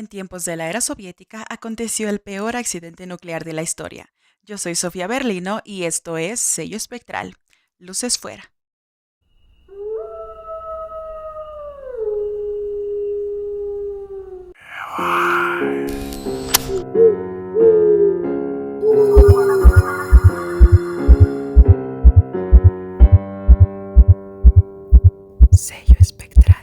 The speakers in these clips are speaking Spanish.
En tiempos de la era soviética aconteció el peor accidente nuclear de la historia. Yo soy Sofía Berlino y esto es Sello Espectral. Luces fuera. Sello Espectral.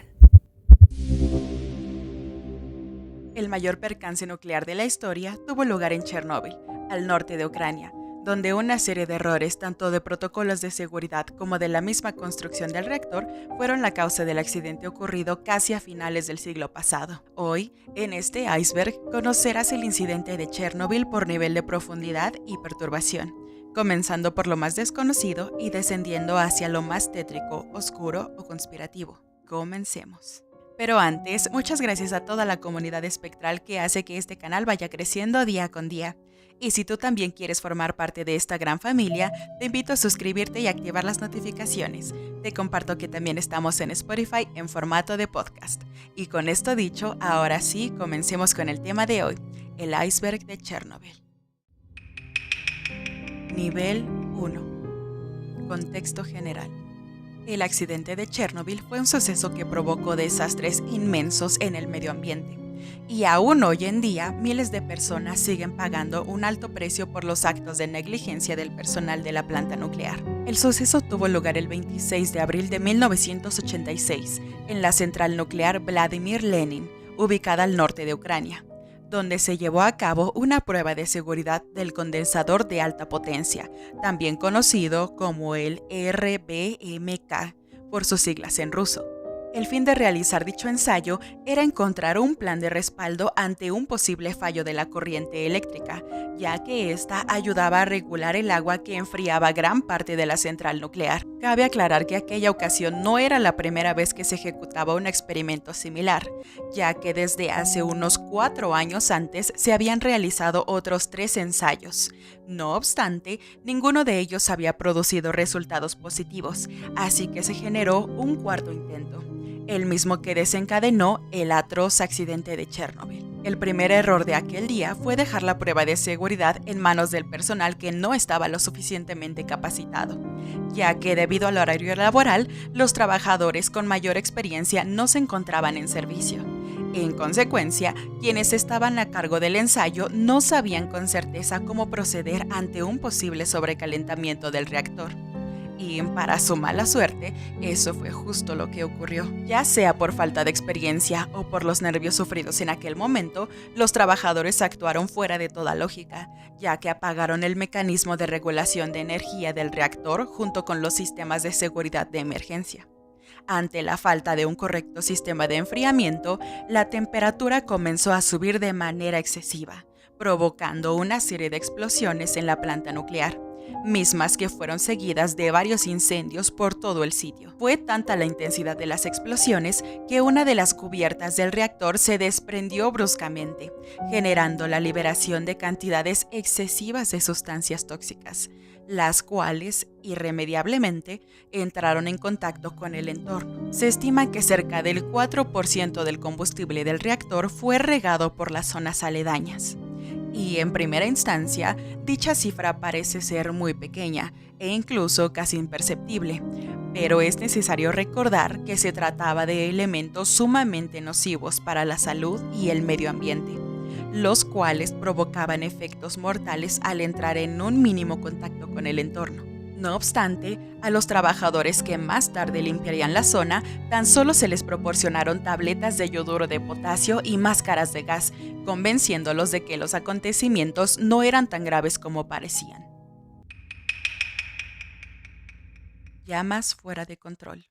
El mayor percance nuclear de la historia tuvo lugar en Chernóbil, al norte de Ucrania, donde una serie de errores tanto de protocolos de seguridad como de la misma construcción del reactor fueron la causa del accidente ocurrido casi a finales del siglo pasado. Hoy, en este iceberg, conocerás el incidente de Chernóbil por nivel de profundidad y perturbación, comenzando por lo más desconocido y descendiendo hacia lo más tétrico, oscuro o conspirativo. Comencemos. Pero antes, muchas gracias a toda la comunidad espectral que hace que este canal vaya creciendo día con día. Y si tú también quieres formar parte de esta gran familia, te invito a suscribirte y activar las notificaciones. Te comparto que también estamos en Spotify en formato de podcast. Y con esto dicho, ahora sí, comencemos con el tema de hoy, el iceberg de Chernóbil. Nivel 1. Contexto general. El accidente de Chernóbil fue un suceso que provocó desastres inmensos en el medio ambiente. Y aún hoy en día, miles de personas siguen pagando un alto precio por los actos de negligencia del personal de la planta nuclear. El suceso tuvo lugar el 26 de abril de 1986, en la central nuclear Vladimir Lenin, ubicada al norte de Ucrania, donde se llevó a cabo una prueba de seguridad del condensador de alta potencia, también conocido como el RBMK, por sus siglas en ruso. El fin de realizar dicho ensayo era encontrar un plan de respaldo ante un posible fallo de la corriente eléctrica, ya que ésta ayudaba a regular el agua que enfriaba gran parte de la central nuclear. Cabe aclarar que aquella ocasión no era la primera vez que se ejecutaba un experimento similar, ya que desde hace unos 4 años antes se habían realizado otros 3 ensayos. No obstante, ninguno de ellos había producido resultados positivos, así que se generó un cuarto intento, el mismo que desencadenó el atroz accidente de Chernóbil. El primer error de aquel día fue dejar la prueba de seguridad en manos del personal que no estaba lo suficientemente capacitado, ya que debido al horario laboral, los trabajadores con mayor experiencia no se encontraban en servicio. En consecuencia, quienes estaban a cargo del ensayo no sabían con certeza cómo proceder ante un posible sobrecalentamiento del reactor. Y para su mala suerte, eso fue justo lo que ocurrió. Ya sea por falta de experiencia o por los nervios sufridos en aquel momento, los trabajadores actuaron fuera de toda lógica, ya que apagaron el mecanismo de regulación de energía del reactor junto con los sistemas de seguridad de emergencia. Ante la falta de un correcto sistema de enfriamiento, la temperatura comenzó a subir de manera excesiva, provocando una serie de explosiones en la planta nuclear, mismas que fueron seguidas de varios incendios por todo el sitio. Fue tanta la intensidad de las explosiones que una de las cubiertas del reactor se desprendió bruscamente, generando la liberación de cantidades excesivas de sustancias tóxicas, las cuales, irremediablemente, entraron en contacto con el entorno. Se estima que cerca del 4% del combustible del reactor fue regado por las zonas aledañas. Y en primera instancia, dicha cifra parece ser muy pequeña e incluso casi imperceptible, pero es necesario recordar que se trataba de elementos sumamente nocivos para la salud y el medio ambiente, los cuales provocaban efectos mortales al entrar en un mínimo contacto con el entorno. No obstante, a los trabajadores que más tarde limpiarían la zona, tan solo se les proporcionaron tabletas de yoduro de potasio y máscaras de gas, convenciéndolos de que los acontecimientos no eran tan graves como parecían. Llamas fuera de control.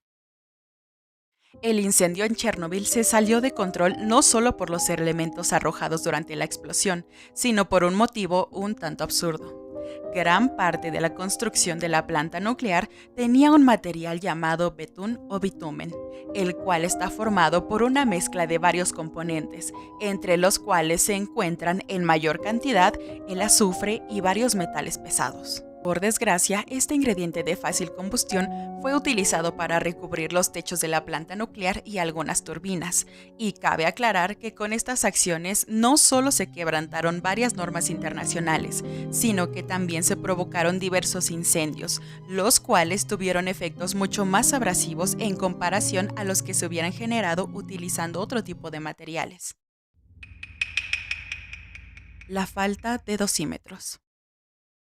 El incendio en Chernóbil se salió de control no solo por los elementos arrojados durante la explosión, sino por un motivo un tanto absurdo. Gran parte de la construcción de la planta nuclear tenía un material llamado betún o bitumen, el cual está formado por una mezcla de varios componentes, entre los cuales se encuentran en mayor cantidad el azufre y varios metales pesados. Por desgracia, este ingrediente de fácil combustión fue utilizado para recubrir los techos de la planta nuclear y algunas turbinas, y cabe aclarar que con estas acciones no solo se quebrantaron varias normas internacionales, sino que también se provocaron diversos incendios, los cuales tuvieron efectos mucho más abrasivos en comparación a los que se hubieran generado utilizando otro tipo de materiales. La falta de dosímetros.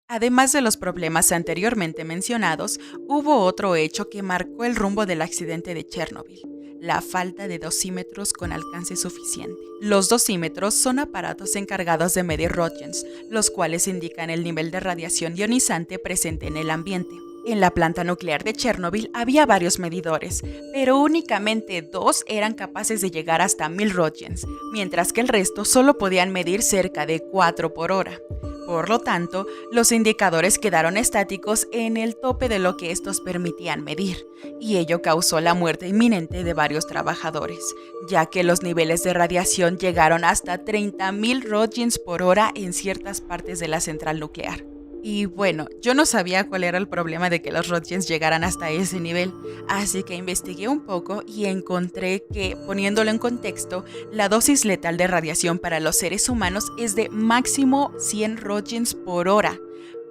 Además de los problemas anteriormente mencionados, hubo otro hecho que marcó el rumbo del accidente de Chernobyl: la falta de dosímetros con alcance suficiente. Los dosímetros son aparatos encargados de medir röntgens, los cuales indican el nivel de radiación ionizante presente en el ambiente. En la planta nuclear de Chernobyl había varios medidores, pero únicamente 2 eran capaces de llegar hasta 1000 röntgens, mientras que el resto solo podían medir cerca de 4 por hora. Por lo tanto, los indicadores quedaron estáticos en el tope de lo que estos permitían medir, y ello causó la muerte inminente de varios trabajadores, ya que los niveles de radiación llegaron hasta 30.000 röntgens por hora en ciertas partes de la central nuclear. Y bueno, yo no sabía cuál era el problema de que los röntgens llegaran hasta ese nivel, así que investigué un poco y encontré que, poniéndolo en contexto, la dosis letal de radiación para los seres humanos es de máximo 100 röntgens por hora,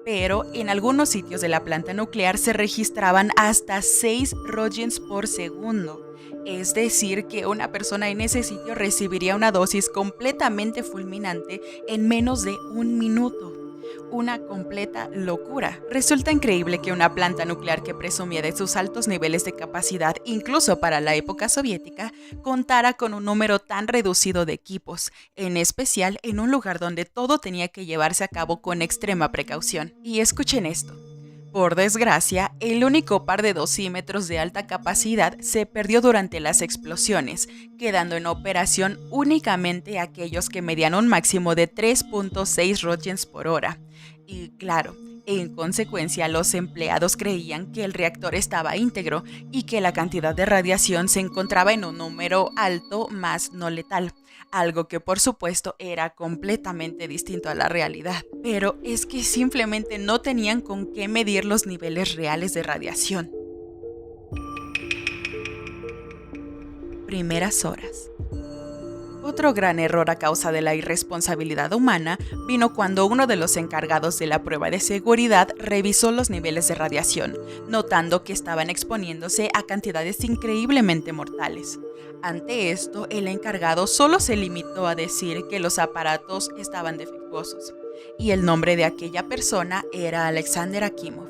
pero en algunos sitios de la planta nuclear se registraban hasta 6 röntgens por segundo. Es decir, que una persona en ese sitio recibiría una dosis completamente fulminante en menos de un minuto. Una completa locura. Resulta increíble que una planta nuclear que presumía de sus altos niveles de capacidad, incluso para la época soviética, contara con un número tan reducido de equipos, en especial en un lugar donde todo tenía que llevarse a cabo con extrema precaución. Y escuchen esto. Por desgracia, el único par de dosímetros de alta capacidad se perdió durante las explosiones, quedando en operación únicamente aquellos que medían un máximo de 3.6 röntgens por hora. Y claro, en consecuencia, los empleados creían que el reactor estaba íntegro y que la cantidad de radiación se encontraba en un número alto más no letal, algo que por supuesto era completamente distinto a la realidad. Pero es que simplemente no tenían con qué medir los niveles reales de radiación. Primeras horas. Otro gran error a causa de la irresponsabilidad humana vino cuando uno de los encargados de la prueba de seguridad revisó los niveles de radiación, notando que estaban exponiéndose a cantidades increíblemente mortales. Ante esto, el encargado solo se limitó a decir que los aparatos estaban defectuosos, y el nombre de aquella persona era Alexander Akimov,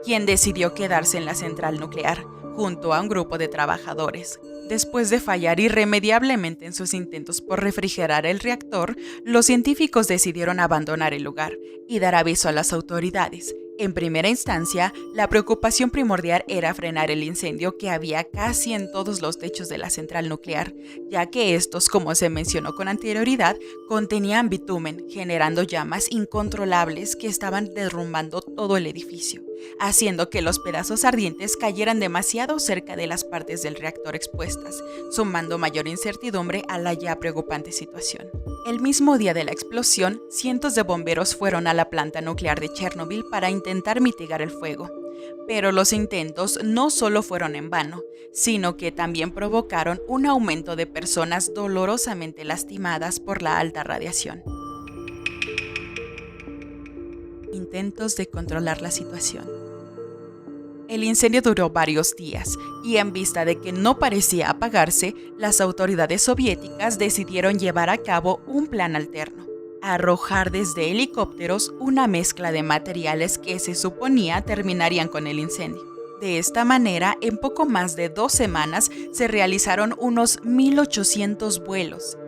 quien decidió quedarse en la central nuclear, junto a un grupo de trabajadores. Después de fallar irremediablemente en sus intentos por refrigerar el reactor, los científicos decidieron abandonar el lugar y dar aviso a las autoridades. En primera instancia, la preocupación primordial era frenar el incendio que había casi en todos los techos de la central nuclear, ya que estos, como se mencionó con anterioridad, contenían bitumen, generando llamas incontrolables que estaban derrumbando todo el edificio, haciendo que los pedazos ardientes cayeran demasiado cerca de las partes del reactor expuestas, sumando mayor incertidumbre a la ya preocupante situación. El mismo día de la explosión, cientos de bomberos fueron a la planta nuclear de Chernobyl para intentar mitigar el fuego. Pero los intentos no solo fueron en vano, sino que también provocaron un aumento de personas dolorosamente lastimadas por la alta radiación. Intentos de controlar la situación. El incendio duró varios días y en vista de que no parecía apagarse, las autoridades soviéticas decidieron llevar a cabo un plan alterno: arrojar desde helicópteros una mezcla de materiales que se suponía terminarían con el incendio. De esta manera, en poco más de 2 semanas se realizaron unos 1.800 vuelos.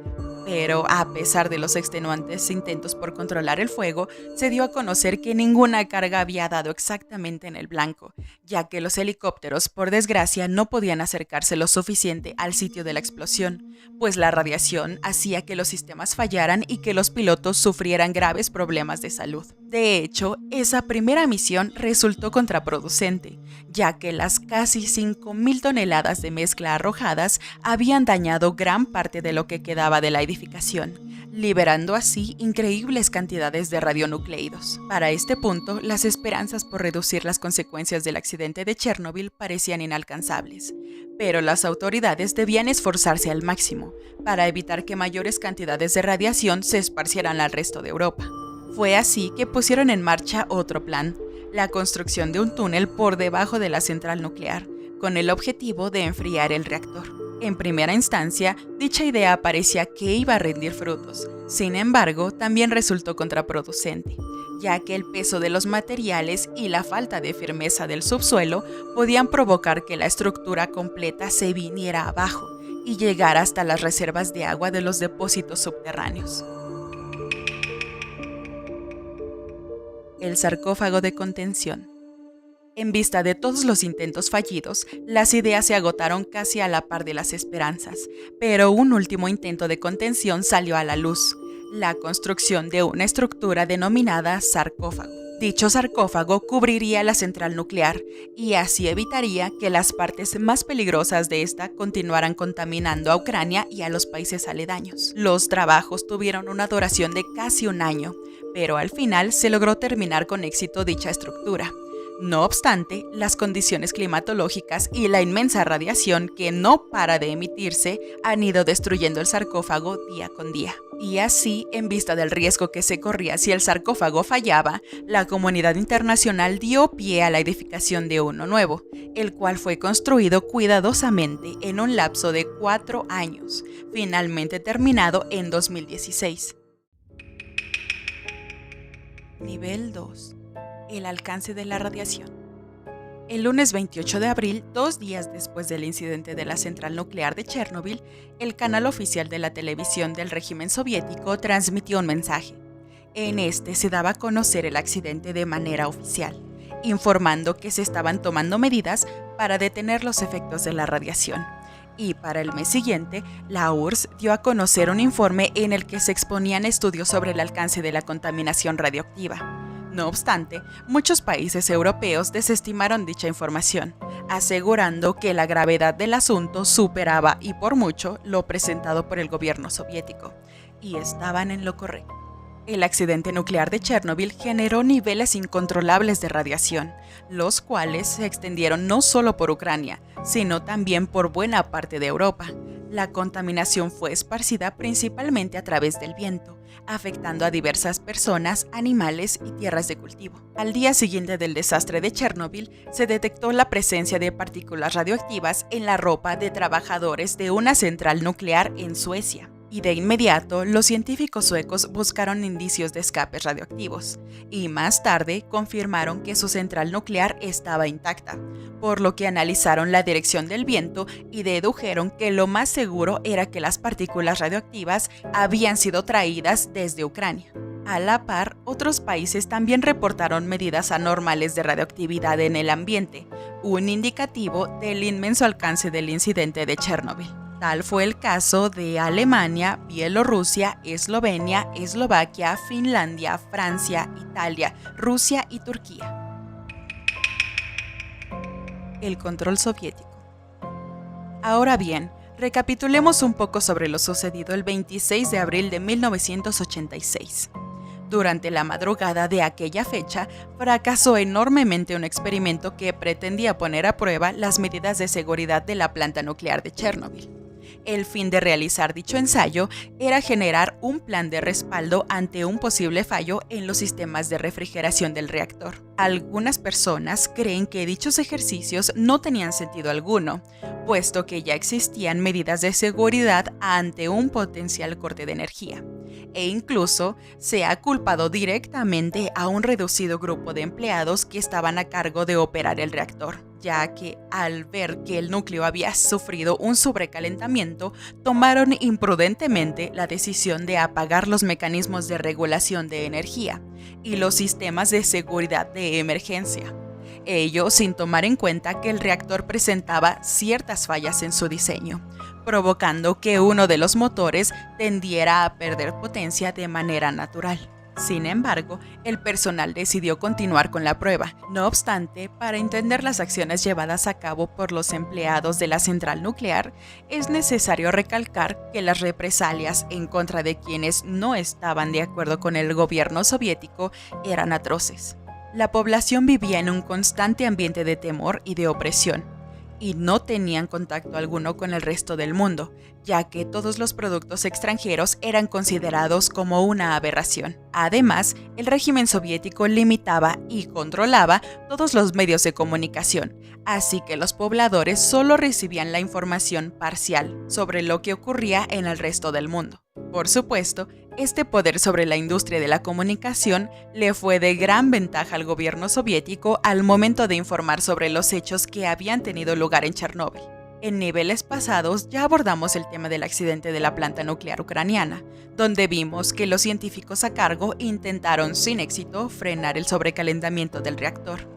Pero a pesar de los extenuantes intentos por controlar el fuego, se dio a conocer que ninguna carga había dado exactamente en el blanco, ya que los helicópteros, por desgracia, no podían acercarse lo suficiente al sitio de la explosión, pues la radiación hacía que los sistemas fallaran y que los pilotos sufrieran graves problemas de salud. De hecho, esa primera misión resultó contraproducente, ya que las casi 5.000 toneladas de mezcla arrojadas habían dañado gran parte de lo que quedaba de la edificación, liberando así increíbles cantidades de radionucleidos. Para este punto, las esperanzas por reducir las consecuencias del accidente de Chernobyl parecían inalcanzables, pero las autoridades debían esforzarse al máximo para evitar que mayores cantidades de radiación se esparcieran al resto de Europa. Fue así que pusieron en marcha otro plan, la construcción de un túnel por debajo de la central nuclear, con el objetivo de enfriar el reactor. En primera instancia, dicha idea parecía que iba a rendir frutos. Sin embargo, también resultó contraproducente, ya que el peso de los materiales y la falta de firmeza del subsuelo podían provocar que la estructura completa se viniera abajo y llegara hasta las reservas de agua de los depósitos subterráneos. El sarcófago de contención. En vista de todos los intentos fallidos, las ideas se agotaron casi a la par de las esperanzas, pero un último intento de contención salió a la luz: la construcción de una estructura denominada sarcófago. Dicho sarcófago cubriría la central nuclear y así evitaría que las partes más peligrosas de esta continuaran contaminando a Ucrania y a los países aledaños. Los trabajos tuvieron una duración de casi un año, pero al final se logró terminar con éxito dicha estructura. No obstante, las condiciones climatológicas y la inmensa radiación que no para de emitirse han ido destruyendo el sarcófago día con día. Y así, en vista del riesgo que se corría si el sarcófago fallaba, la comunidad internacional dio pie a la edificación de uno nuevo, el cual fue construido cuidadosamente en un lapso de 4 años, finalmente terminado en 2016. Nivel 2. El alcance de la radiación. El lunes 28 de abril, 2 días después del incidente de la central nuclear de Chernobyl, el canal oficial de la televisión del régimen soviético transmitió un mensaje. En este se daba a conocer el accidente de manera oficial, informando que se estaban tomando medidas para detener los efectos de la radiación. Y para el mes siguiente, la URSS dio a conocer un informe en el que se exponían estudios sobre el alcance de la contaminación radioactiva. No obstante, muchos países europeos desestimaron dicha información, asegurando que la gravedad del asunto superaba y por mucho lo presentado por el gobierno soviético, y estaban en lo correcto. El accidente nuclear de Chernobyl generó niveles incontrolables de radiación, los cuales se extendieron no solo por Ucrania, sino también por buena parte de Europa. La contaminación fue esparcida principalmente a través del viento, afectando a diversas personas, animales y tierras de cultivo. Al día siguiente del desastre de Chernobyl, se detectó la presencia de partículas radioactivas en la ropa de trabajadores de una central nuclear en Suecia. Y de inmediato, los científicos suecos buscaron indicios de escapes radioactivos, y más tarde confirmaron que su central nuclear estaba intacta, por lo que analizaron la dirección del viento y dedujeron que lo más seguro era que las partículas radioactivas habían sido traídas desde Ucrania. A la par, otros países también reportaron medidas anormales de radioactividad en el ambiente, un indicativo del inmenso alcance del incidente de Chernobyl. Tal fue el caso de Alemania, Bielorrusia, Eslovenia, Eslovaquia, Finlandia, Francia, Italia, Rusia y Turquía. El control soviético. Ahora bien, recapitulemos un poco sobre lo sucedido el 26 de abril de 1986. Durante la madrugada de aquella fecha, fracasó enormemente un experimento que pretendía poner a prueba las medidas de seguridad de la planta nuclear de Chernobyl. El fin de realizar dicho ensayo era generar un plan de respaldo ante un posible fallo en los sistemas de refrigeración del reactor. Algunas personas creen que dichos ejercicios no tenían sentido alguno, puesto que ya existían medidas de seguridad ante un potencial corte de energía. E incluso se ha culpado directamente a un reducido grupo de empleados que estaban a cargo de operar el reactor, ya que al ver que el núcleo había sufrido un sobrecalentamiento, tomaron imprudentemente la decisión de apagar los mecanismos de regulación de energía y los sistemas de seguridad de emergencia. Ello sin tomar en cuenta que el reactor presentaba ciertas fallas en su diseño, provocando que uno de los motores tendiera a perder potencia de manera natural. Sin embargo, el personal decidió continuar con la prueba. No obstante, para entender las acciones llevadas a cabo por los empleados de la central nuclear, es necesario recalcar que las represalias en contra de quienes no estaban de acuerdo con el gobierno soviético eran atroces. La población vivía en un constante ambiente de temor y de opresión, y no tenían contacto alguno con el resto del mundo, ya que todos los productos extranjeros eran considerados como una aberración. Además, el régimen soviético limitaba y controlaba todos los medios de comunicación, así que los pobladores solo recibían la información parcial sobre lo que ocurría en el resto del mundo. Por supuesto, este poder sobre la industria de la comunicación le fue de gran ventaja al gobierno soviético al momento de informar sobre los hechos que habían tenido lugar en Chernóbil. En niveles pasados ya abordamos el tema del accidente de la planta nuclear ucraniana, donde vimos que los científicos a cargo intentaron sin éxito frenar el sobrecalentamiento del reactor.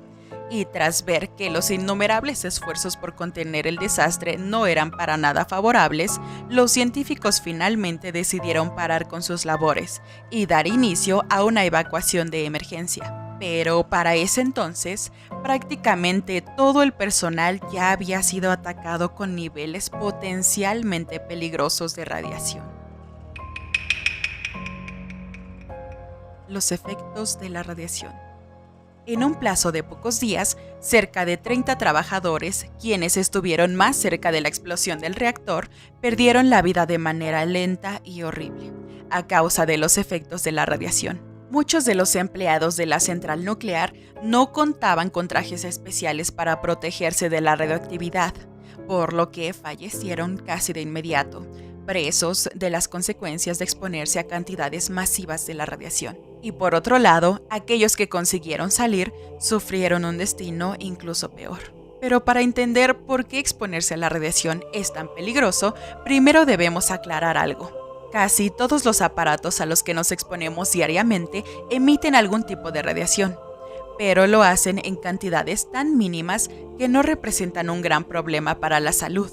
Y tras ver que los innumerables esfuerzos por contener el desastre no eran para nada favorables, los científicos finalmente decidieron parar con sus labores y dar inicio a una evacuación de emergencia. Pero para ese entonces, prácticamente todo el personal ya había sido atacado con niveles potencialmente peligrosos de radiación. Los efectos de la radiación. En un plazo de pocos días, cerca de 30 trabajadores, quienes estuvieron más cerca de la explosión del reactor, perdieron la vida de manera lenta y horrible, a causa de los efectos de la radiación. Muchos de los empleados de la central nuclear no contaban con trajes especiales para protegerse de la radioactividad, por lo que fallecieron casi de inmediato, presos de las consecuencias de exponerse a cantidades masivas de la radiación. Y por otro lado, aquellos que consiguieron salir sufrieron un destino incluso peor. Pero para entender por qué exponerse a la radiación es tan peligroso, primero debemos aclarar algo. Casi todos los aparatos a los que nos exponemos diariamente emiten algún tipo de radiación, pero lo hacen en cantidades tan mínimas que no representan un gran problema para la salud.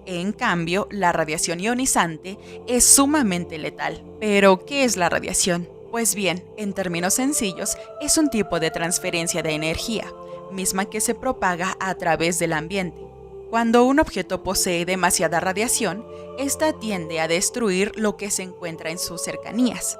En cambio, la radiación ionizante es sumamente letal. ¿Pero qué es la radiación? Pues bien, en términos sencillos, es un tipo de transferencia de energía, misma que se propaga a través del ambiente. Cuando un objeto posee demasiada radiación, esta tiende a destruir lo que se encuentra en sus cercanías,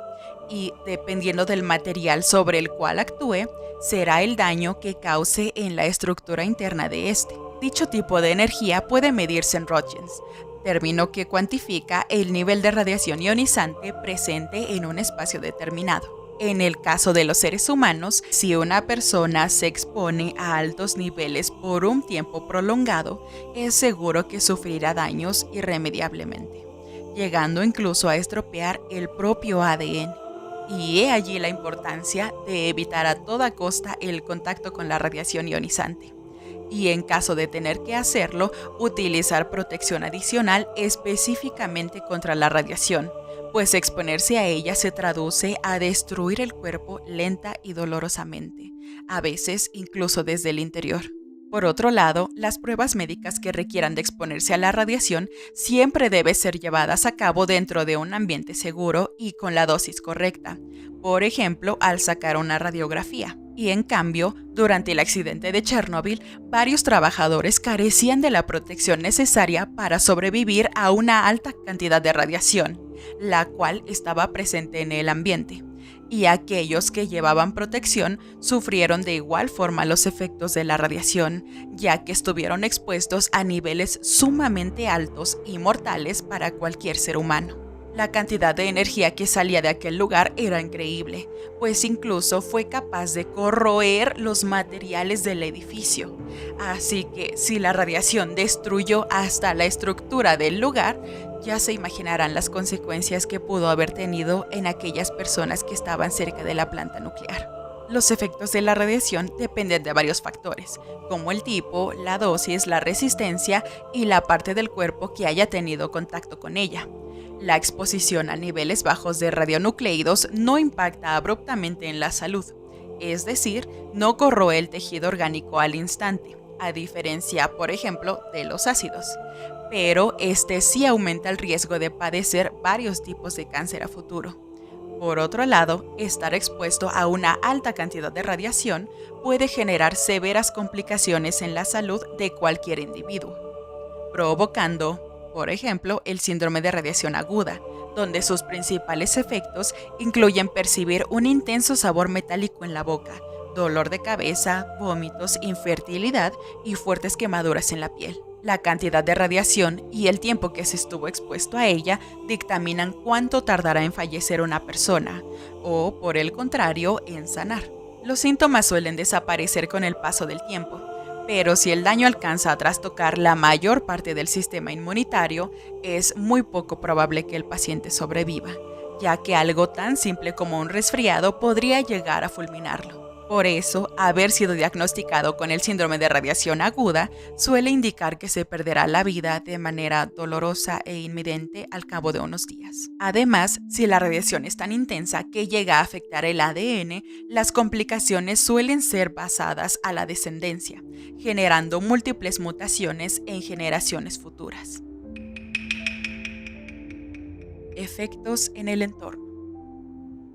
y dependiendo del material sobre el cual actúe, será el daño que cause en la estructura interna de este. Dicho tipo de energía puede medirse en röntgens, término que cuantifica el nivel de radiación ionizante presente en un espacio determinado. En el caso de los seres humanos, si una persona se expone a altos niveles por un tiempo prolongado, es seguro que sufrirá daños irremediablemente, llegando incluso a estropear el propio ADN. Y he allí la importancia de evitar a toda costa el contacto con la radiación ionizante. Y en caso de tener que hacerlo, utilizar protección adicional específicamente contra la radiación, pues exponerse a ella se traduce a destruir el cuerpo lenta y dolorosamente, a veces incluso desde el interior. Por otro lado, las pruebas médicas que requieran de exponerse a la radiación siempre deben ser llevadas a cabo dentro de un ambiente seguro y con la dosis correcta, por ejemplo, al sacar una radiografía. Y en cambio, durante el accidente de Chernóbil, varios trabajadores carecían de la protección necesaria para sobrevivir a una alta cantidad de radiación, la cual estaba presente en el ambiente. Y aquellos que llevaban protección sufrieron de igual forma los efectos de la radiación, ya que estuvieron expuestos a niveles sumamente altos y mortales para cualquier ser humano. La cantidad de energía que salía de aquel lugar era increíble, pues incluso fue capaz de corroer los materiales del edificio. Así que si la radiación destruyó hasta la estructura del lugar, ya se imaginarán las consecuencias que pudo haber tenido en aquellas personas que estaban cerca de la planta nuclear. Los efectos de la radiación dependen de varios factores, como el tipo, la dosis, la resistencia y la parte del cuerpo que haya tenido contacto con ella. La exposición a niveles bajos de radionucleidos no impacta abruptamente en la salud, es decir, no corroe el tejido orgánico al instante, a diferencia, por ejemplo, de los ácidos. Pero este sí aumenta el riesgo de padecer varios tipos de cáncer a futuro. Por otro lado, estar expuesto a una alta cantidad de radiación puede generar severas complicaciones en la salud de cualquier individuo, provocando, por ejemplo, el síndrome de radiación aguda, donde sus principales efectos incluyen percibir un intenso sabor metálico en la boca, dolor de cabeza, vómitos, infertilidad y fuertes quemaduras en la piel. La cantidad de radiación y el tiempo que se estuvo expuesto a ella dictaminan cuánto tardará en fallecer una persona, o, por el contrario, en sanar. Los síntomas suelen desaparecer con el paso del tiempo, pero si el daño alcanza a trastocar la mayor parte del sistema inmunitario, es muy poco probable que el paciente sobreviva, ya que algo tan simple como un resfriado podría llegar a fulminarlo. Por eso, haber sido diagnosticado con el síndrome de radiación aguda suele indicar que se perderá la vida de manera dolorosa e inminente al cabo de unos días. Además, si la radiación es tan intensa que llega a afectar el ADN, las complicaciones suelen ser basadas a la descendencia, generando múltiples mutaciones en generaciones futuras. Efectos en el entorno.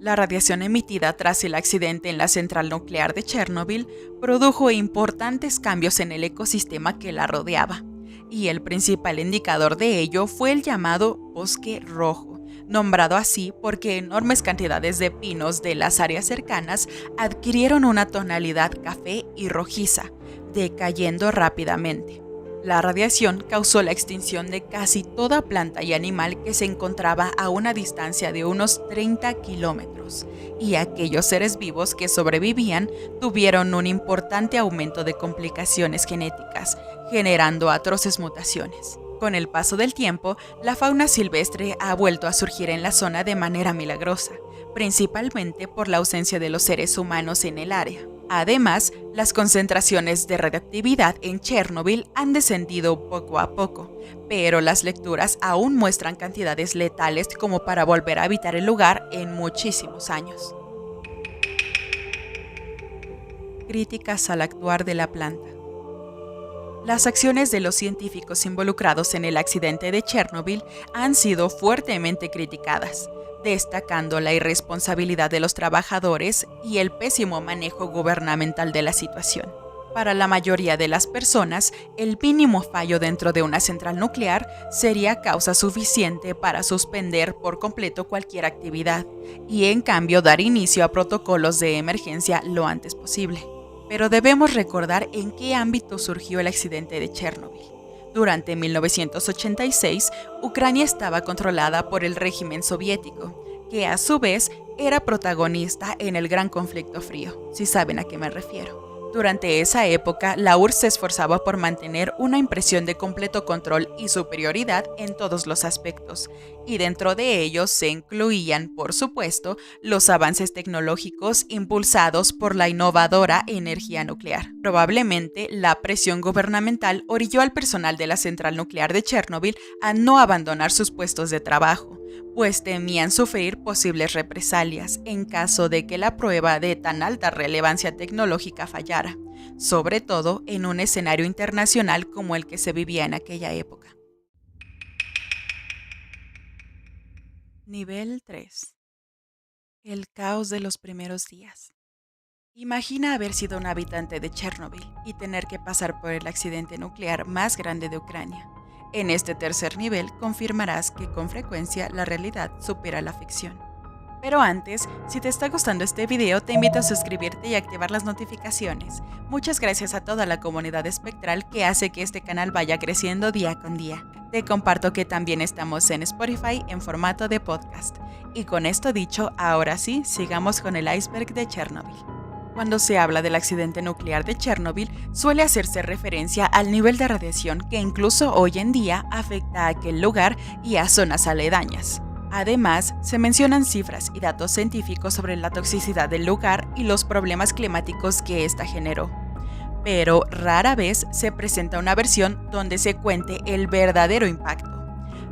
La radiación emitida tras el accidente en la central nuclear de Chernobyl produjo importantes cambios en el ecosistema que la rodeaba, y el principal indicador de ello fue el llamado bosque rojo, nombrado así porque enormes cantidades de pinos de las áreas cercanas adquirieron una tonalidad café y rojiza, decayendo rápidamente. La radiación causó la extinción de casi toda planta y animal que se encontraba a una distancia de unos 30 kilómetros, y aquellos seres vivos que sobrevivían tuvieron un importante aumento de complicaciones genéticas, generando atroces mutaciones. Con el paso del tiempo, la fauna silvestre ha vuelto a surgir en la zona de manera milagrosa, principalmente por la ausencia de los seres humanos en el área. Además, las concentraciones de radiactividad en Chernobyl han descendido poco a poco, pero las lecturas aún muestran cantidades letales como para volver a habitar el lugar en muchísimos años. Críticas al actuar de la planta. Las acciones de los científicos involucrados en el accidente de Chernobyl han sido fuertemente criticadas, destacando la irresponsabilidad de los trabajadores y el pésimo manejo gubernamental de la situación. Para la mayoría de las personas, el mínimo fallo dentro de una central nuclear sería causa suficiente para suspender por completo cualquier actividad y, en cambio, dar inicio a protocolos de emergencia lo antes posible. Pero debemos recordar en qué ámbito surgió el accidente de Chernobyl. Durante 1986, Ucrania estaba controlada por el régimen soviético, que a su vez era protagonista en el Gran Conflicto Frío, si saben a qué me refiero. Durante esa época, la URSS se esforzaba por mantener una impresión de completo control y superioridad en todos los aspectos, y dentro de ellos se incluían, por supuesto, los avances tecnológicos impulsados por la innovadora energía nuclear. Probablemente, la presión gubernamental orilló al personal de la central nuclear de Chernobyl a no abandonar sus puestos de trabajo, pues temían sufrir posibles represalias en caso de que la prueba de tan alta relevancia tecnológica fallara, sobre todo en un escenario internacional como el que se vivía en aquella época. Nivel 3. El caos de los primeros días. Imagina haber sido un habitante de Chernobyl y tener que pasar por el accidente nuclear más grande de Ucrania. En este tercer nivel confirmarás que con frecuencia la realidad supera la ficción. Pero antes, si te está gustando este video, te invito a suscribirte y activar las notificaciones. Muchas gracias a toda la comunidad espectral que hace que este canal vaya creciendo día con día. Te comparto que también estamos en Spotify en formato de podcast. Y con esto dicho, ahora sí, sigamos con el iceberg de Chernobyl. Cuando se habla del accidente nuclear de Chernobyl, suele hacerse referencia al nivel de radiación que incluso hoy en día afecta a aquel lugar y a zonas aledañas. Además, se mencionan cifras y datos científicos sobre la toxicidad del lugar y los problemas climáticos que ésta generó. Pero rara vez se presenta una versión donde se cuente el verdadero impacto,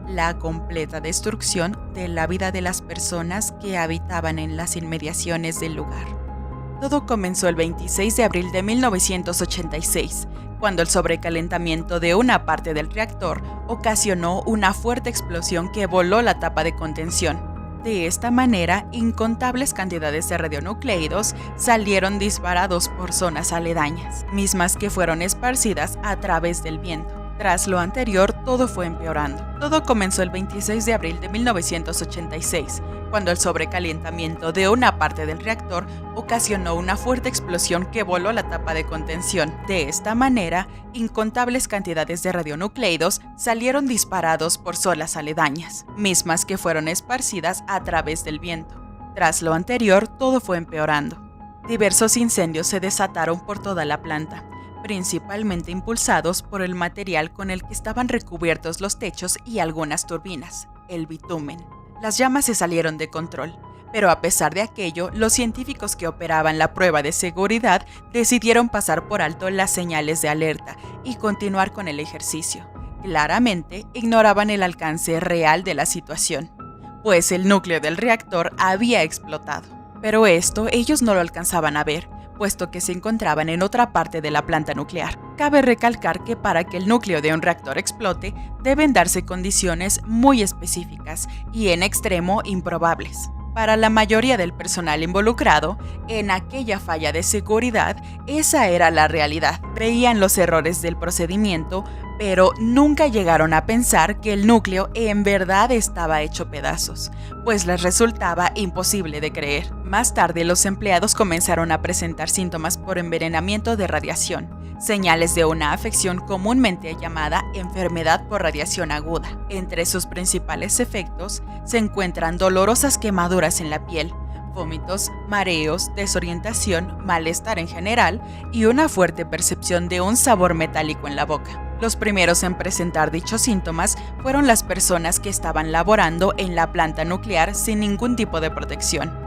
la completa destrucción de la vida de las personas que habitaban en las inmediaciones del lugar. Todo comenzó el 26 de abril de 1986, cuando el sobrecalentamiento de una parte del reactor ocasionó una fuerte explosión que voló la tapa de contención. De esta manera, incontables cantidades de radionucleidos salieron disparados por zonas aledañas, mismas que fueron esparcidas a través del viento. Tras lo anterior, todo fue empeorando. Todo comenzó el 26 de abril de 1986, cuando el sobrecalentamiento de una parte del reactor ocasionó una fuerte explosión que voló la tapa de contención. De esta manera, incontables cantidades de radionucleidos salieron disparados por zonas aledañas, mismas que fueron esparcidas a través del viento. Tras lo anterior, todo fue empeorando. Diversos incendios se desataron por toda la planta, principalmente impulsados por el material con el que estaban recubiertos los techos y algunas turbinas, el bitumen. Las llamas se salieron de control, pero a pesar de aquello, los científicos que operaban la prueba de seguridad decidieron pasar por alto las señales de alerta y continuar con el ejercicio. Claramente, ignoraban el alcance real de la situación, pues el núcleo del reactor había explotado. Pero esto ellos no lo alcanzaban a ver, puesto que se encontraban en otra parte de la planta nuclear. Cabe recalcar que para que el núcleo de un reactor explote, deben darse condiciones muy específicas y en extremo improbables. Para la mayoría del personal involucrado, en aquella falla de seguridad, esa era la realidad. Veían los errores del procedimiento, pero nunca llegaron a pensar que el núcleo en verdad estaba hecho pedazos, pues les resultaba imposible de creer. Más tarde, los empleados comenzaron a presentar síntomas por envenenamiento de radiación, señales de una afección comúnmente llamada enfermedad por radiación aguda. Entre sus principales efectos se encuentran dolorosas quemaduras en la piel, vómitos, mareos, desorientación, malestar en general y una fuerte percepción de un sabor metálico en la boca. Los primeros en presentar dichos síntomas fueron las personas que estaban laborando en la planta nuclear sin ningún tipo de protección,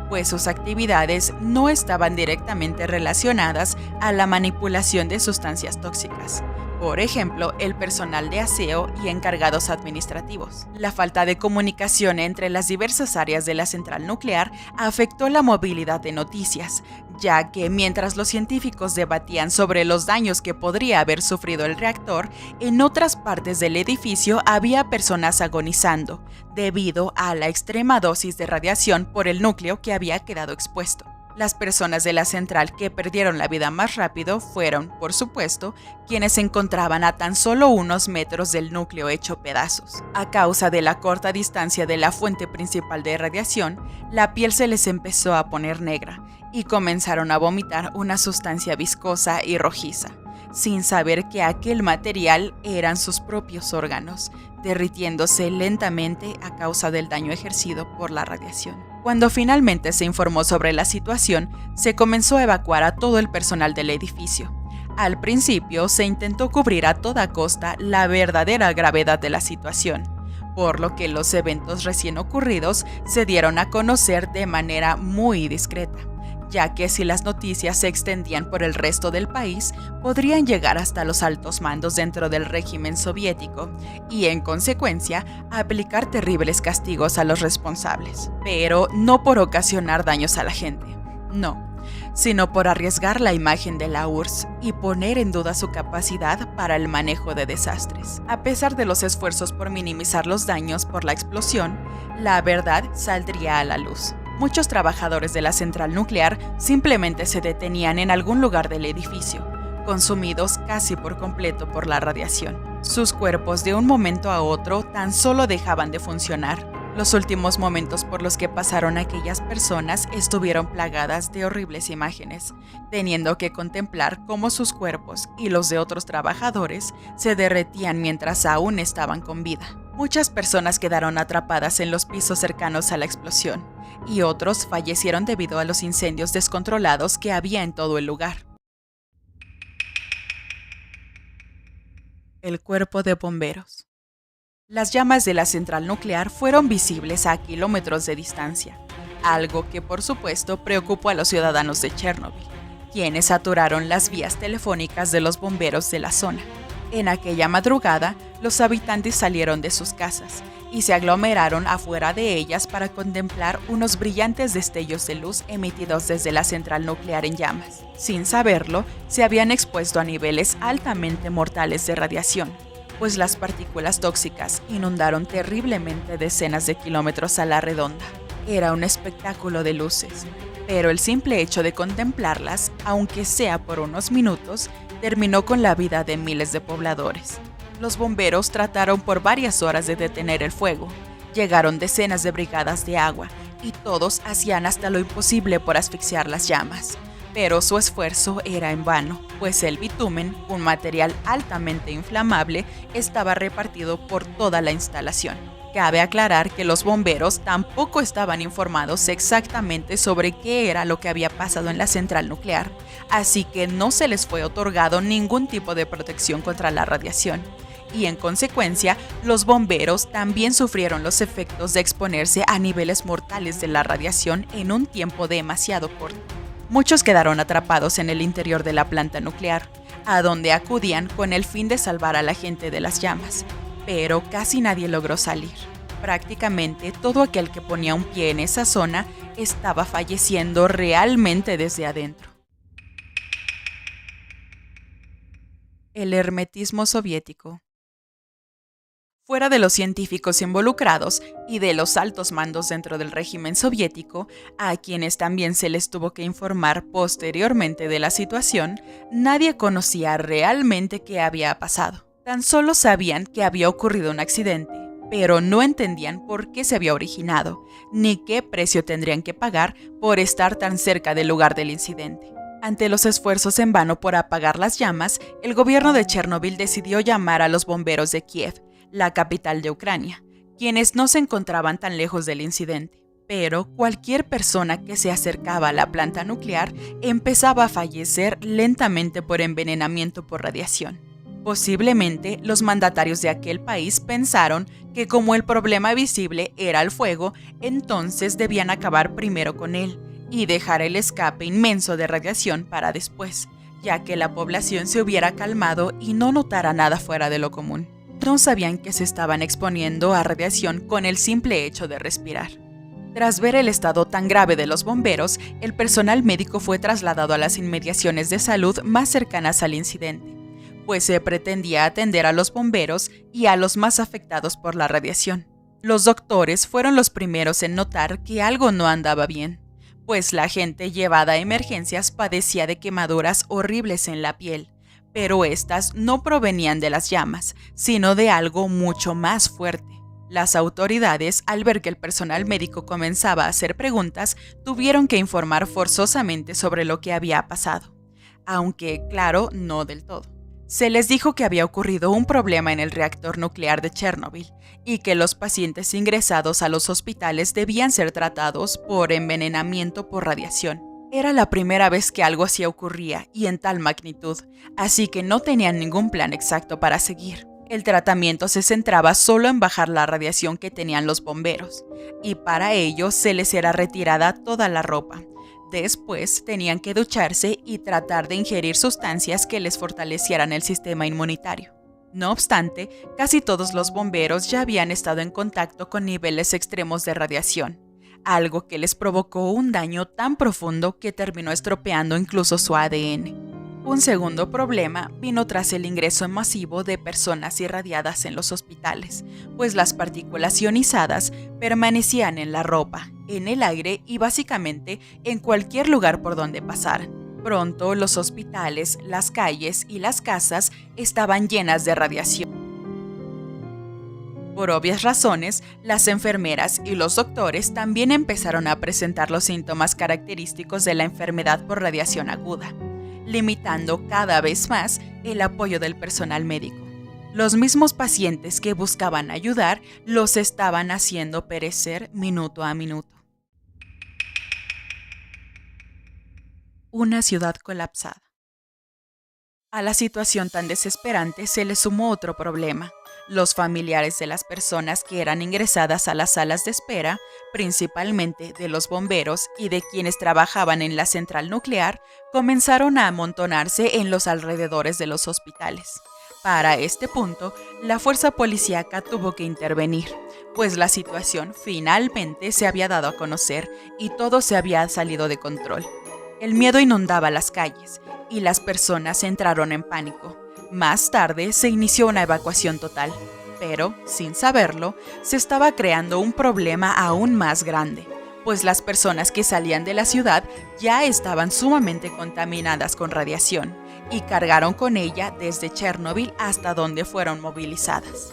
pues sus actividades no estaban directamente relacionadas a la manipulación de sustancias tóxicas. Por ejemplo, el personal de aseo y encargados administrativos. La falta de comunicación entre las diversas áreas de la central nuclear afectó la movilidad de noticias, ya que mientras los científicos debatían sobre los daños que podría haber sufrido el reactor, en otras partes del edificio había personas agonizando, debido a la extrema dosis de radiación por el núcleo que había quedado expuesto. Las personas de la central que perdieron la vida más rápido fueron, por supuesto, quienes se encontraban a tan solo unos metros del núcleo hecho pedazos. A causa de la corta distancia de la fuente principal de radiación, la piel se les empezó a poner negra y comenzaron a vomitar una sustancia viscosa y rojiza, sin saber que aquel material eran sus propios órganos, derritiéndose lentamente a causa del daño ejercido por la radiación. Cuando finalmente se informó sobre la situación, se comenzó a evacuar a todo el personal del edificio. Al principio se intentó cubrir a toda costa la verdadera gravedad de la situación, por lo que los eventos recién ocurridos se dieron a conocer de manera muy discreta, ya que si las noticias se extendían por el resto del país, podrían llegar hasta los altos mandos dentro del régimen soviético y, en consecuencia, aplicar terribles castigos a los responsables. Pero no por ocasionar daños a la gente, no, sino por arriesgar la imagen de la URSS y poner en duda su capacidad para el manejo de desastres. A pesar de los esfuerzos por minimizar los daños por la explosión, la verdad saldría a la luz. Muchos trabajadores de la central nuclear simplemente se detenían en algún lugar del edificio, consumidos casi por completo por la radiación. Sus cuerpos de un momento a otro tan solo dejaban de funcionar. Los últimos momentos por los que pasaron aquellas personas estuvieron plagadas de horribles imágenes, teniendo que contemplar cómo sus cuerpos y los de otros trabajadores se derretían mientras aún estaban con vida. Muchas personas quedaron atrapadas en los pisos cercanos a la explosión, y otros fallecieron debido a los incendios descontrolados que había en todo el lugar. El cuerpo de bomberos. Las llamas de la central nuclear fueron visibles a kilómetros de distancia, algo que por supuesto preocupó a los ciudadanos de Chernobyl, quienes saturaron las vías telefónicas de los bomberos de la zona. En aquella madrugada, los habitantes salieron de sus casas y se aglomeraron afuera de ellas para contemplar unos brillantes destellos de luz emitidos desde la central nuclear en llamas. Sin saberlo, se habían expuesto a niveles altamente mortales de radiación, pues las partículas tóxicas inundaron terriblemente decenas de kilómetros a la redonda. Era un espectáculo de luces, pero el simple hecho de contemplarlas, aunque sea por unos minutos, terminó con la vida de miles de pobladores. Los bomberos trataron por varias horas de detener el fuego. Llegaron decenas de brigadas de agua y todos hacían hasta lo imposible por asfixiar las llamas. Pero su esfuerzo era en vano, pues el bitumen, un material altamente inflamable, estaba repartido por toda la instalación. Cabe aclarar que los bomberos tampoco estaban informados exactamente sobre qué era lo que había pasado en la central nuclear, así que no se les fue otorgado ningún tipo de protección contra la radiación. Y en consecuencia, los bomberos también sufrieron los efectos de exponerse a niveles mortales de la radiación en un tiempo demasiado corto. Muchos quedaron atrapados en el interior de la planta nuclear, a donde acudían con el fin de salvar a la gente de las llamas, pero casi nadie logró salir. Prácticamente todo aquel que ponía un pie en esa zona estaba falleciendo realmente desde adentro. El hermetismo soviético. Fuera de los científicos involucrados y de los altos mandos dentro del régimen soviético, a quienes también se les tuvo que informar posteriormente de la situación, nadie conocía realmente qué había pasado. Tan solo sabían que había ocurrido un accidente, pero no entendían por qué se había originado, ni qué precio tendrían que pagar por estar tan cerca del lugar del incidente. Ante los esfuerzos en vano por apagar las llamas, el gobierno de Chernobyl decidió llamar a los bomberos de Kiev, la capital de Ucrania, quienes no se encontraban tan lejos del incidente. Pero cualquier persona que se acercaba a la planta nuclear empezaba a fallecer lentamente por envenenamiento por radiación. Posiblemente los mandatarios de aquel país pensaron que como el problema visible era el fuego, entonces debían acabar primero con él y dejar el escape inmenso de radiación para después, ya que la población se hubiera calmado y no notara nada fuera de lo común. No sabían que se estaban exponiendo a radiación con el simple hecho de respirar. Tras ver el estado tan grave de los bomberos, el personal médico fue trasladado a las inmediaciones de salud más cercanas al incidente, pues se pretendía atender a los bomberos y a los más afectados por la radiación. Los doctores fueron los primeros en notar que algo no andaba bien, pues la gente llevada a emergencias padecía de quemaduras horribles en la piel, pero estas no provenían de las llamas, sino de algo mucho más fuerte. Las autoridades, al ver que el personal médico comenzaba a hacer preguntas, tuvieron que informar forzosamente sobre lo que había pasado, aunque, claro, no del todo. Se les dijo que había ocurrido un problema en el reactor nuclear de Chernobyl y que los pacientes ingresados a los hospitales debían ser tratados por envenenamiento por radiación. Era la primera vez que algo así ocurría y en tal magnitud, así que no tenían ningún plan exacto para seguir. El tratamiento se centraba solo en bajar la radiación que tenían los bomberos, y para ello se les era retirada toda la ropa. Después tenían que ducharse y tratar de ingerir sustancias que les fortalecieran el sistema inmunitario. No obstante, casi todos los bomberos ya habían estado en contacto con niveles extremos de radiación, algo que les provocó un daño tan profundo que terminó estropeando incluso su ADN. Un segundo problema vino tras el ingreso masivo de personas irradiadas en los hospitales, pues las partículas ionizadas permanecían en la ropa, en el aire y básicamente en cualquier lugar por donde pasaran. Pronto los hospitales, las calles y las casas estaban llenas de radiación. Por obvias razones, las enfermeras y los doctores también empezaron a presentar los síntomas característicos de la enfermedad por radiación aguda, limitando cada vez más el apoyo del personal médico. Los mismos pacientes que buscaban ayudar los estaban haciendo perecer minuto a minuto. Una ciudad colapsada. A la situación tan desesperante se le sumó otro problema. Los familiares de las personas que eran ingresadas a las salas de espera, principalmente de los bomberos y de quienes trabajaban en la central nuclear, comenzaron a amontonarse en los alrededores de los hospitales. Para este punto, la fuerza policíaca tuvo que intervenir, pues la situación finalmente se había dado a conocer y todo se había salido de control. El miedo inundaba las calles y las personas entraron en pánico. Más tarde se inició una evacuación total, pero, sin saberlo, se estaba creando un problema aún más grande, pues las personas que salían de la ciudad ya estaban sumamente contaminadas con radiación y cargaron con ella desde Chernobyl hasta donde fueron movilizadas.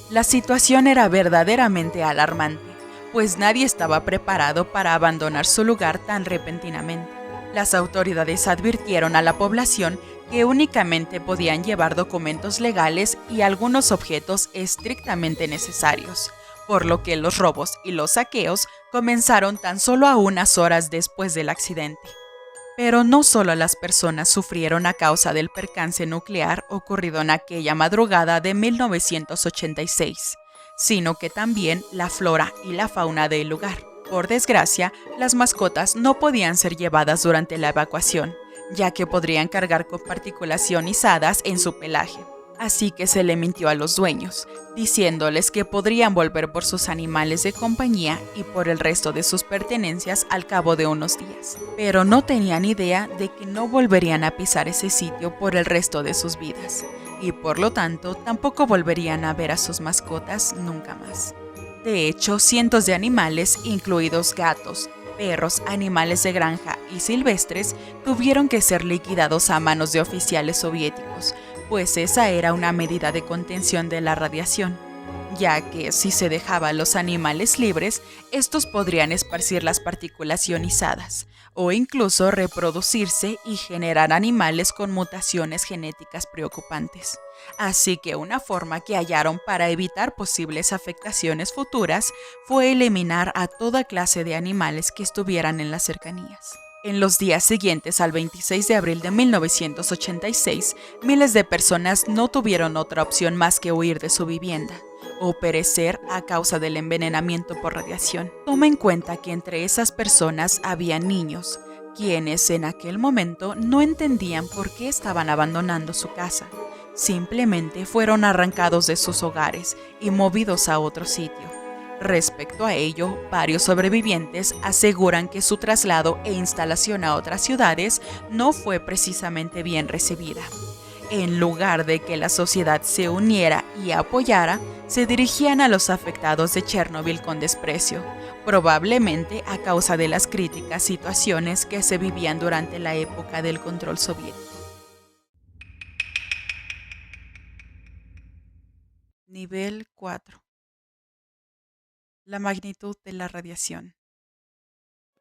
La situación era verdaderamente alarmante, pues nadie estaba preparado para abandonar su lugar tan repentinamente. Las autoridades advirtieron a la población que únicamente podían llevar documentos legales y algunos objetos estrictamente necesarios, por lo que los robos y los saqueos comenzaron tan solo a unas horas después del accidente. Pero no solo las personas sufrieron a causa del percance nuclear ocurrido en aquella madrugada de 1986, sino que también la flora y la fauna del lugar. Por desgracia, las mascotas no podían ser llevadas durante la evacuación, ya que podrían cargar con partículas ionizadas en su pelaje. Así que se le mintió a los dueños, diciéndoles que podrían volver por sus animales de compañía y por el resto de sus pertenencias al cabo de unos días. Pero no tenían idea de que no volverían a pisar ese sitio por el resto de sus vidas, y por lo tanto tampoco volverían a ver a sus mascotas nunca más. De hecho, cientos de animales, incluidos gatos, perros, animales de granja y silvestres, tuvieron que ser liquidados a manos de oficiales soviéticos, pues esa era una medida de contención de la radiación, ya que si se dejaba a los animales libres, estos podrían esparcir las partículas ionizadas, o incluso reproducirse y generar animales con mutaciones genéticas preocupantes. Así que una forma que hallaron para evitar posibles afectaciones futuras fue eliminar a toda clase de animales que estuvieran en las cercanías. En los días siguientes al 26 de abril de 1986, miles de personas no tuvieron otra opción más que huir de su vivienda o perecer a causa del envenenamiento por radiación. Toma en cuenta que entre esas personas había niños, quienes en aquel momento no entendían por qué estaban abandonando su casa. Simplemente fueron arrancados de sus hogares y movidos a otro sitio. Respecto a ello, varios sobrevivientes aseguran que su traslado e instalación a otras ciudades no fue precisamente bien recibida. En lugar de que la sociedad se uniera y apoyara, se dirigían a los afectados de Chernobyl con desprecio, probablemente a causa de las críticas situaciones que se vivían durante la época del control soviético. Nivel 4. La magnitud de la radiación.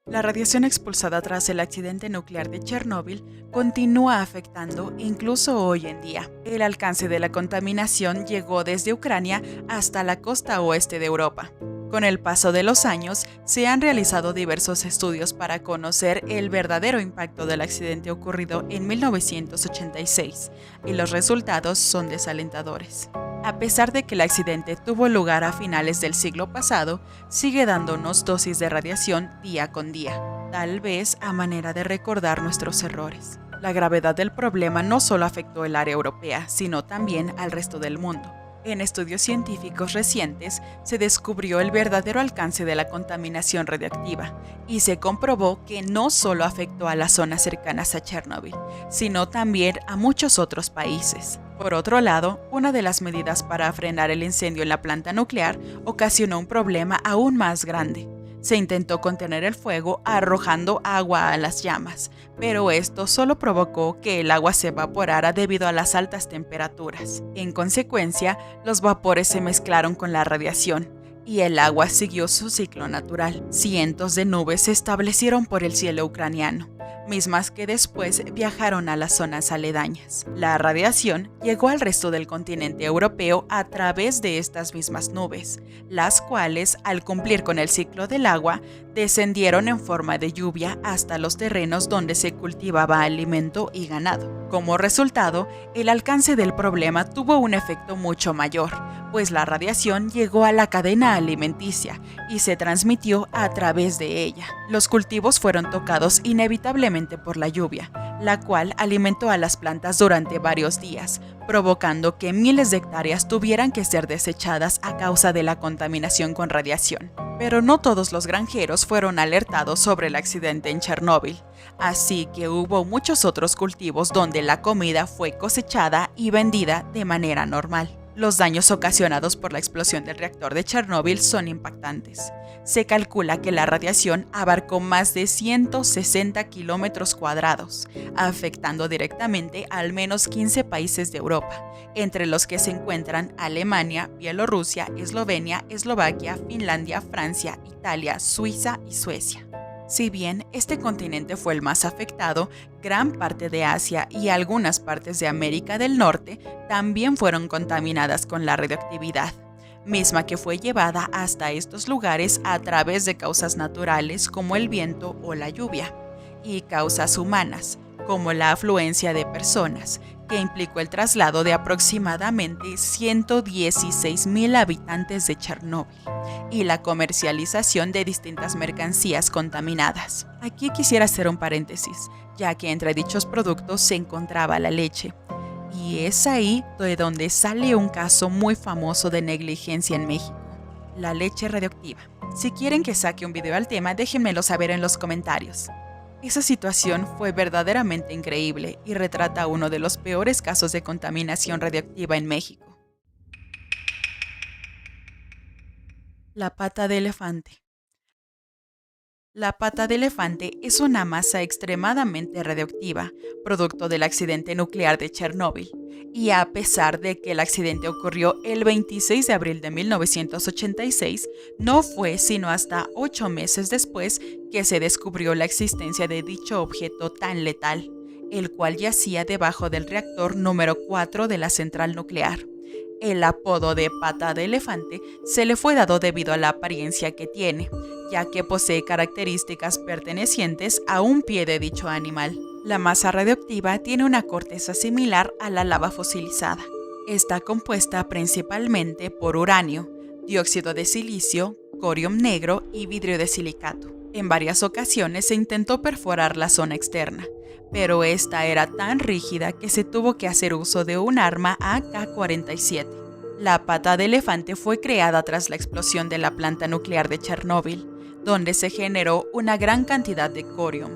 La radiación expulsada tras el accidente nuclear de Chernóbil continúa afectando incluso hoy en día. El alcance de la contaminación llegó desde Ucrania hasta la costa oeste de Europa. Con el paso de los años, se han realizado diversos estudios para conocer el verdadero impacto del accidente ocurrido en 1986, y los resultados son desalentadores. A pesar de que el accidente tuvo lugar a finales del siglo pasado, sigue dándonos dosis de radiación día con día, tal vez a manera de recordar nuestros errores. La gravedad del problema no solo afectó el área europea, sino también al resto del mundo. En estudios científicos recientes se descubrió el verdadero alcance de la contaminación radiactiva y se comprobó que no solo afectó a las zonas cercanas a Chernobyl, sino también a muchos otros países. Por otro lado, una de las medidas para frenar el incendio en la planta nuclear ocasionó un problema aún más grande. Se intentó contener el fuego arrojando agua a las llamas, pero esto solo provocó que el agua se evaporara debido a las altas temperaturas. En consecuencia, los vapores se mezclaron con la radiación y el agua siguió su ciclo natural. Cientos de nubes se establecieron por el cielo ucraniano, mismas que después viajaron a las zonas aledañas. La radiación llegó al resto del continente europeo a través de estas mismas nubes, las cuales, al cumplir con el ciclo del agua, descendieron en forma de lluvia hasta los terrenos donde se cultivaba alimento y ganado. Como resultado, el alcance del problema tuvo un efecto mucho mayor, pues la radiación llegó a la cadena alimenticia y se transmitió a través de ella. Los cultivos fueron tocados inevitablemente por la lluvia, la cual alimentó a las plantas durante varios días, provocando que miles de hectáreas tuvieran que ser desechadas a causa de la contaminación con radiación. Pero no todos los granjeros fueron alertados sobre el accidente en Chernóbil, así que hubo muchos otros cultivos donde la comida fue cosechada y vendida de manera normal. Los daños ocasionados por la explosión del reactor de Chernóbil son impactantes. Se calcula que la radiación abarcó más de 160 kilómetros cuadrados, afectando directamente a al menos 15 países de Europa, entre los que se encuentran Alemania, Bielorrusia, Eslovenia, Eslovaquia, Finlandia, Francia, Italia, Suiza y Suecia. Si bien este continente fue el más afectado, gran parte de Asia y algunas partes de América del Norte también fueron contaminadas con la radioactividad, misma que fue llevada hasta estos lugares a través de causas naturales como el viento o la lluvia, y causas humanas, como la afluencia de personas, que implicó el traslado de aproximadamente 116,000 habitantes de Chernóbil y la comercialización de distintas mercancías contaminadas. Aquí quisiera hacer un paréntesis, ya que entre dichos productos se encontraba la leche, y es ahí de donde sale un caso muy famoso de negligencia en México: la leche radioactiva. Si quieren que saque un video al tema, déjenmelo saber en los comentarios. Esa situación fue verdaderamente increíble y retrata uno de los peores casos de contaminación radioactiva en México. La pata de elefante. La pata de elefante es una masa extremadamente radioactiva, producto del accidente nuclear de Chernóbil, y a pesar de que el accidente ocurrió el 26 de abril de 1986, no fue sino hasta 8 meses después que se descubrió la existencia de dicho objeto tan letal, el cual yacía debajo del reactor número 4 de la central nuclear. El apodo de pata de elefante se le fue dado debido a la apariencia que tiene, ya que posee características pertenecientes a un pie de dicho animal. La masa radioactiva tiene una corteza similar a la lava fosilizada. Está compuesta principalmente por uranio, dióxido de silicio, corium negro y vidrio de silicato. En varias ocasiones se intentó perforar la zona externa, pero esta era tan rígida que se tuvo que hacer uso de un arma AK-47. La pata de elefante fue creada tras la explosión de la planta nuclear de Chernóbil, donde se generó una gran cantidad de corium,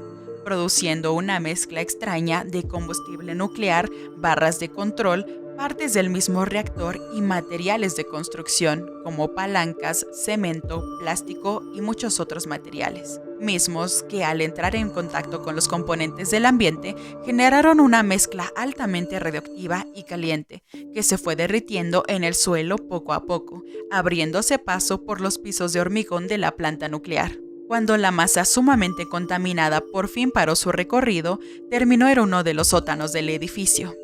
produciendo una mezcla extraña de combustible nuclear, barras de control, partes del mismo reactor y materiales de construcción, como palancas, cemento, plástico y muchos otros materiales, mismos que al entrar en contacto con los componentes del ambiente generaron una mezcla altamente radioactiva y caliente, que se fue derritiendo en el suelo poco a poco, abriéndose paso por los pisos de hormigón de la planta nuclear. Cuando la masa sumamente contaminada por fin paró su recorrido, terminó en uno de los sótanos del edificio.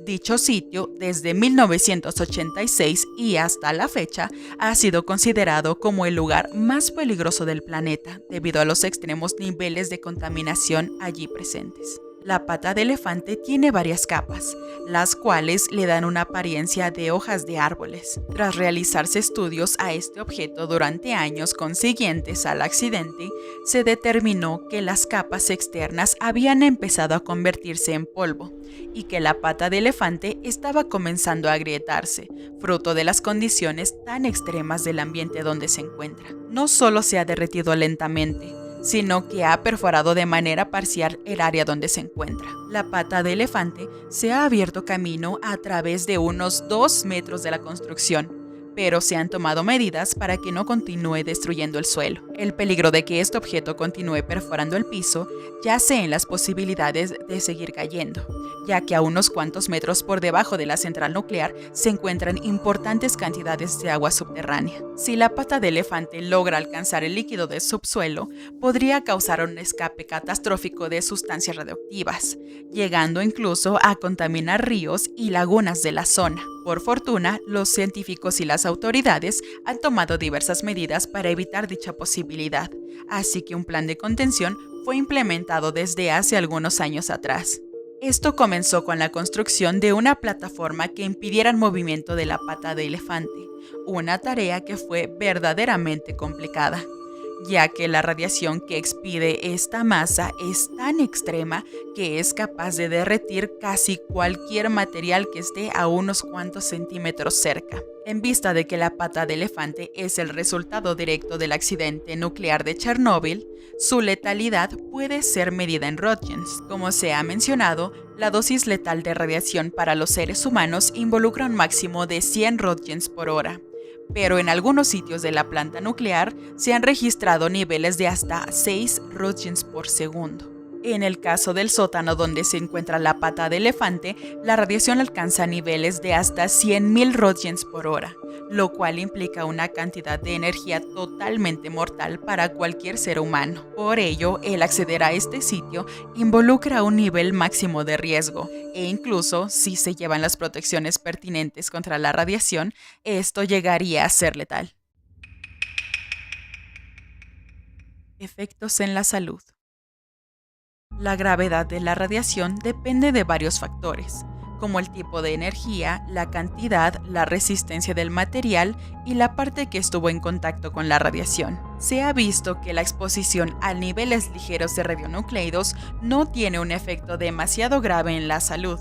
Dicho sitio, desde 1986 y hasta la fecha, ha sido considerado como el lugar más peligroso del planeta debido a los extremos niveles de contaminación allí presentes. La pata de elefante tiene varias capas, las cuales le dan una apariencia de hojas de árboles. Tras realizarse estudios a este objeto durante años consiguientes al accidente, se determinó que las capas externas habían empezado a convertirse en polvo y que la pata de elefante estaba comenzando a agrietarse, fruto de las condiciones tan extremas del ambiente donde se encuentra. No solo se ha derretido lentamente, sino que ha perforado de manera parcial el área donde se encuentra. La pata de elefante se ha abierto camino a través de unos 2 metros de la construcción, pero se han tomado medidas para que no continúe destruyendo el suelo. El peligro de que este objeto continúe perforando el piso yace en las posibilidades de seguir cayendo, ya que a unos cuantos metros por debajo de la central nuclear se encuentran importantes cantidades de agua subterránea. Si la pata de elefante logra alcanzar el líquido del subsuelo, podría causar un escape catastrófico de sustancias radioactivas, llegando incluso a contaminar ríos y lagunas de la zona. Por fortuna, los científicos y las autoridades han tomado diversas medidas para evitar dicha posibilidad, así que un plan de contención fue implementado desde hace algunos años atrás. Esto comenzó con la construcción de una plataforma que impidiera el movimiento de la pata de elefante, una tarea que fue verdaderamente complicada. ya que la radiación que expide esta masa es tan extrema que es capaz de derretir casi cualquier material que esté a unos cuantos centímetros cerca. En vista de que la pata de elefante es el resultado directo del accidente nuclear de Chernóbil, su letalidad puede ser medida en röntgens. Como se ha mencionado, la dosis letal de radiación para los seres humanos involucra un máximo de 100 röntgens por hora, pero en algunos sitios de la planta nuclear se han registrado niveles de hasta 6 röntgens por segundo. En el caso del sótano donde se encuentra la pata de elefante, la radiación alcanza niveles de hasta 100.000 röntgens por hora, lo cual implica una cantidad de energía totalmente mortal para cualquier ser humano. Por ello, el acceder a este sitio involucra un nivel máximo de riesgo, e incluso si se llevan las protecciones pertinentes contra la radiación, esto llegaría a ser letal. Efectos en la salud. La gravedad de la radiación depende de varios factores, como el tipo de energía, la cantidad, la resistencia del material y la parte que estuvo en contacto con la radiación. Se ha visto que la exposición a niveles ligeros de radionucleidos no tiene un efecto demasiado grave en la salud,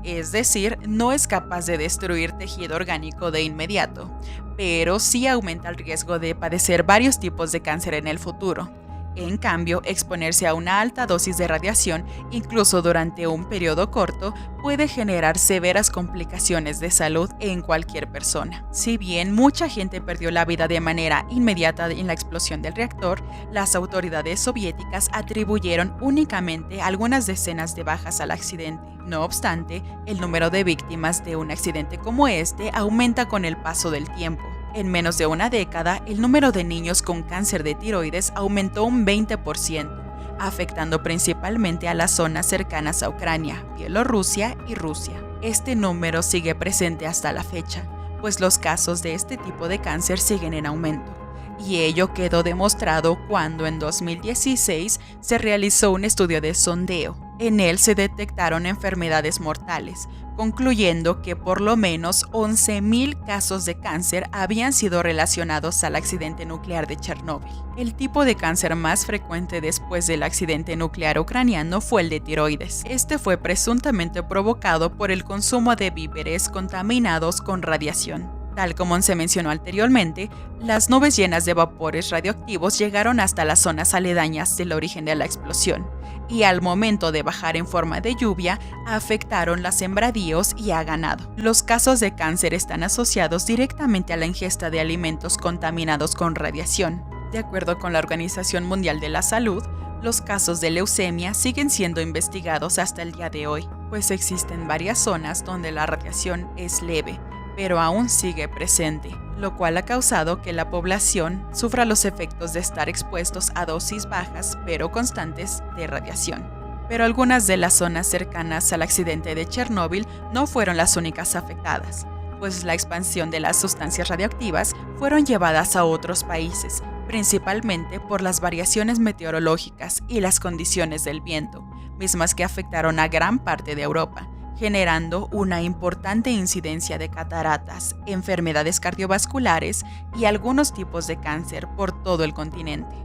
es decir, no es capaz de destruir tejido orgánico de inmediato, pero sí aumenta el riesgo de padecer varios tipos de cáncer en el futuro. En cambio, exponerse a una alta dosis de radiación, incluso durante un periodo corto, puede generar severas complicaciones de salud en cualquier persona. Si bien mucha gente perdió la vida de manera inmediata en la explosión del reactor, las autoridades soviéticas atribuyeron únicamente algunas decenas de bajas al accidente. No obstante, el número de víctimas de un accidente como este aumenta con el paso del tiempo. En menos de una década, el número de niños con cáncer de tiroides aumentó un 20%, afectando principalmente a las zonas cercanas a Ucrania, Bielorrusia y Rusia. Este número sigue presente hasta la fecha, pues los casos de este tipo de cáncer siguen en aumento. Y ello quedó demostrado cuando en 2016 se realizó un estudio de sondeo. En él se detectaron enfermedades mortales, concluyendo que por lo menos 11.000 casos de cáncer habían sido relacionados al accidente nuclear de Chernóbil. El tipo de cáncer más frecuente después del accidente nuclear ucraniano fue el de tiroides. Este fue presuntamente provocado por el consumo de víveres contaminados con radiación. Tal como se mencionó anteriormente, las nubes llenas de vapores radioactivos llegaron hasta las zonas aledañas del origen de la explosión, y al momento de bajar en forma de lluvia, afectaron a sembradíos y a ganado. Los casos de cáncer están asociados directamente a la ingesta de alimentos contaminados con radiación. De acuerdo con la Organización Mundial de la Salud, los casos de leucemia siguen siendo investigados hasta el día de hoy, pues existen varias zonas donde la radiación es leve, pero aún sigue presente, lo cual ha causado que la población sufra los efectos de estar expuestos a dosis bajas pero constantes de radiación. Pero algunas de las zonas cercanas al accidente de Chernóbil no fueron las únicas afectadas, pues la expansión de las sustancias radioactivas fueron llevadas a otros países, principalmente por las variaciones meteorológicas y las condiciones del viento, mismas que afectaron a gran parte de Europa, generando una importante incidencia de cataratas, enfermedades cardiovasculares y algunos tipos de cáncer por todo el continente.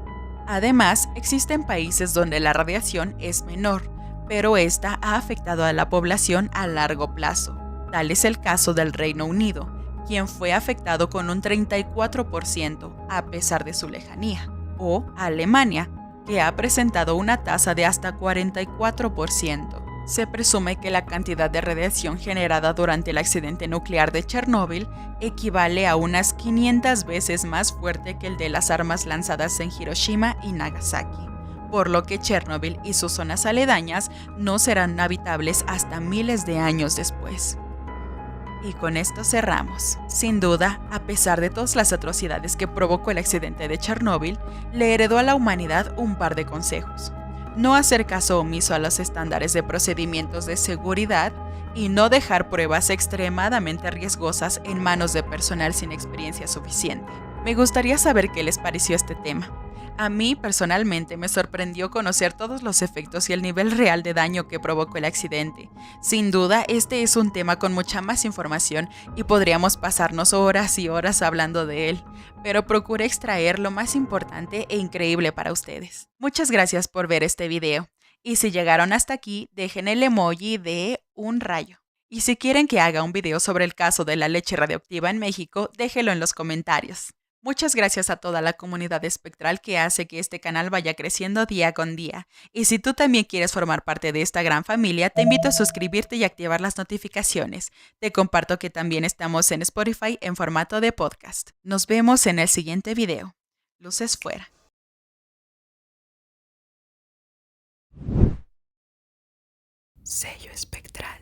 Además, existen países donde la radiación es menor, pero esta ha afectado a la población a largo plazo. Tal es el caso del Reino Unido, quien fue afectado con un 34% a pesar de su lejanía, o Alemania, que ha presentado una tasa de hasta 44%. Se presume que la cantidad de radiación generada durante el accidente nuclear de Chernóbil equivale a unas 500 veces más fuerte que el de las armas lanzadas en Hiroshima y Nagasaki, por lo que Chernóbil y sus zonas aledañas no serán habitables hasta miles de años después. Y con esto cerramos. Sin duda, a pesar de todas las atrocidades que provocó el accidente de Chernóbil, le heredó a la humanidad un par de consejos. No hacer caso omiso a los estándares de procedimientos de seguridad y no dejar pruebas extremadamente riesgosas en manos de personal sin experiencia suficiente. Me gustaría saber qué les pareció este tema. A mí, personalmente, me sorprendió conocer todos los efectos y el nivel real de daño que provocó el accidente. Sin duda, este es un tema con mucha más información y podríamos pasarnos horas y horas hablando de él, pero procuré extraer lo más importante e increíble para ustedes. Muchas gracias por ver este video, y si llegaron hasta aquí, dejen el emoji de un rayo. Y si quieren que haga un video sobre el caso de la leche radioactiva en México, déjenlo en los comentarios. Muchas gracias a toda la comunidad espectral que hace que este canal vaya creciendo día con día. Y si tú también quieres formar parte de esta gran familia, te invito a suscribirte y activar las notificaciones. Te comparto que también estamos en Spotify en formato de podcast. Nos vemos en el siguiente video. Luces fuera. Sello espectral.